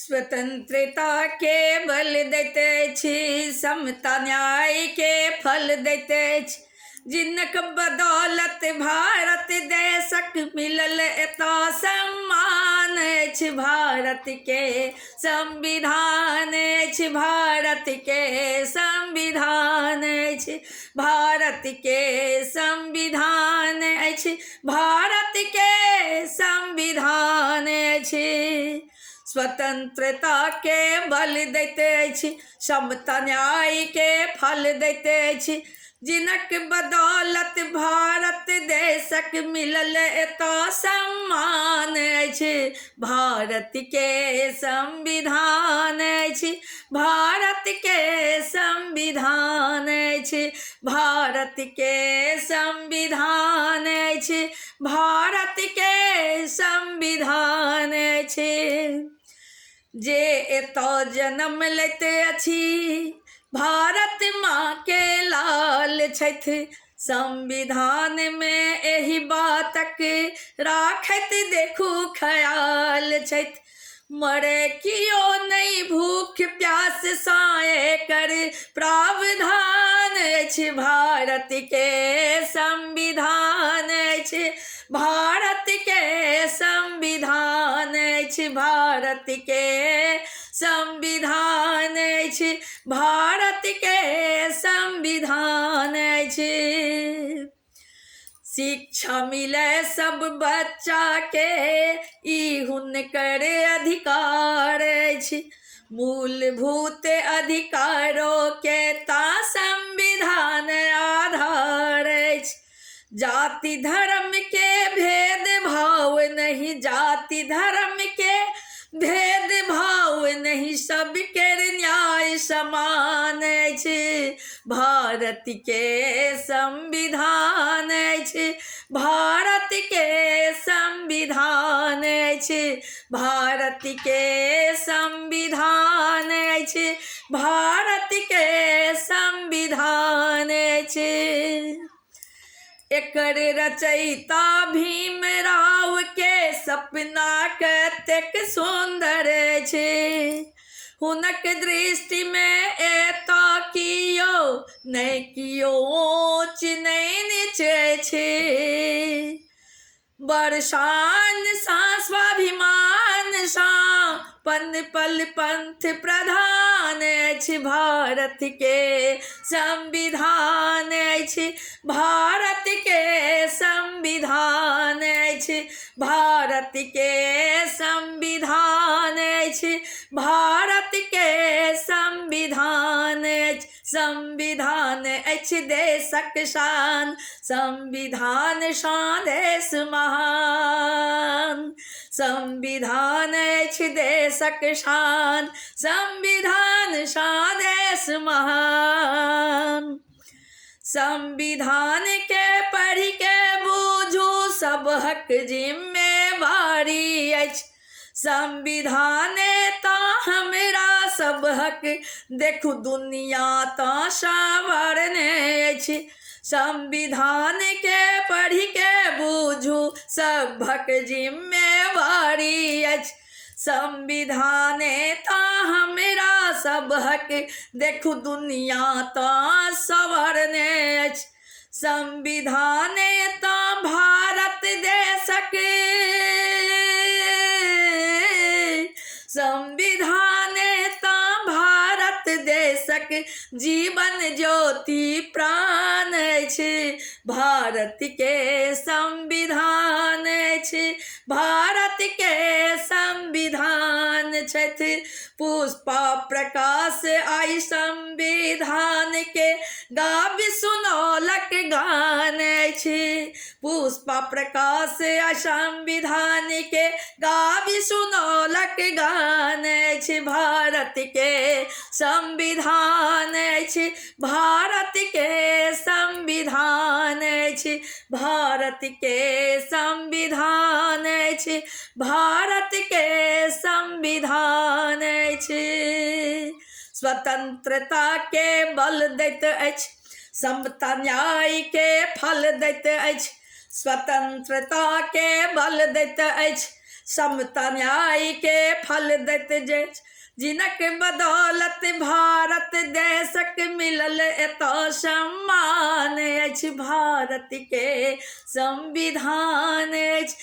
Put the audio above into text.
स्वतंत्रता के बल दैते छी, समता न्याय के फल दैते छी। जिनक बदौलत भारत देशक मिलल एता सम्मान अछि। भारत के संविधान अछि, भारत के संविधान अछि, भारत के संविधान अछि, भारत के संविधान अछि। स्वतंत्रता के बल दैते अछि, समता न्याय के फल दैते अछि। जिनक बदौलत भारत देशक मिलल एता सम्मान अछि। भारत के संविधान अछि, भारत के संविधान अछि, भारत के संविधान अछि, भारत के संविधान अछि। जे एतऽ जन्म लैते अछि, भारत माँ के लाल छथि। संविधान में एहि बातक राखैत देखू ख्याल छथि। मरे कियो नहीं भूख प्यास साए कर प्रावधान अछि। भारत के संविधान अछि, भारत के संविधान अछि, भारत के संविधान अछि, भारत के संविधान अछि। शिक्षा मिले सब बच्चा के, ई हुनकर अधिकार अछि। मूलभूत अधिकारों के ता संविधान आधार अछि। जाति धर्म के भेदभाव नहीं, जाति धर्म के भेदभाव नहीं, सबके न्याय समान अछि। भारत के संविधान अछि, भारत के संविधान अछि, भारत के संविधान अछि, भारत के संविधान अछि। एकर रचयिता भीमराव के सपना कतेक सुंदर छै। हुनक दृष्टि में एता कियो नहीं, कियो ऊंच नहीं नीच छै। बरसान सा स्वाभिमान सा पन पल पंथ प्रधान अछि। भारत के संविधान अछि, भारत के संविधान अछि, भारत के संविधान अछि, भारत के संविधान अछि। संविधान अछि देशक शान, संविधान शान देश महान। संविधान अछि देशक शान, संविधान शान देश महान। संविधान के पढ़ि के बूझू सब हक जिम्मेवारी अछि। संविधान ता हमरा सब हक, देखू दुनिया ता संवरने अछि। संविधान के पढ़ि के बूझू सबहक जिम्मेवारी अछि। संविधान ता हमरा सब हक, देखू दुनिया ता संवरने अछि। संविधान ता भारत देशक, संविधान ता भारत देशक जीवन ज्योति प्राण अछि। भारत के संविधान अछि, भारत के संविधान छथि। पुष्पा प्रकाश आई संविधान के गाबि सुनौलक गान अछि। पुष्पा प्रकाश आई संविधान के गाबि सुनौलक गान अछि। भारत के संविधान अछि, भारत के संविधान अछि, भारत के संविधान अछि, भारत के संविधान अछि। स्वतंत्रता के बल दैत अछि, समता न्याय के फल दैत अछि। स्वतंत्रता के बल दैत अछि, समता न्याय के फल दैत जे जिनक बदौलत भारत देशक मिलल एतऽ सम्मान अछि भारत के संविधान अछि।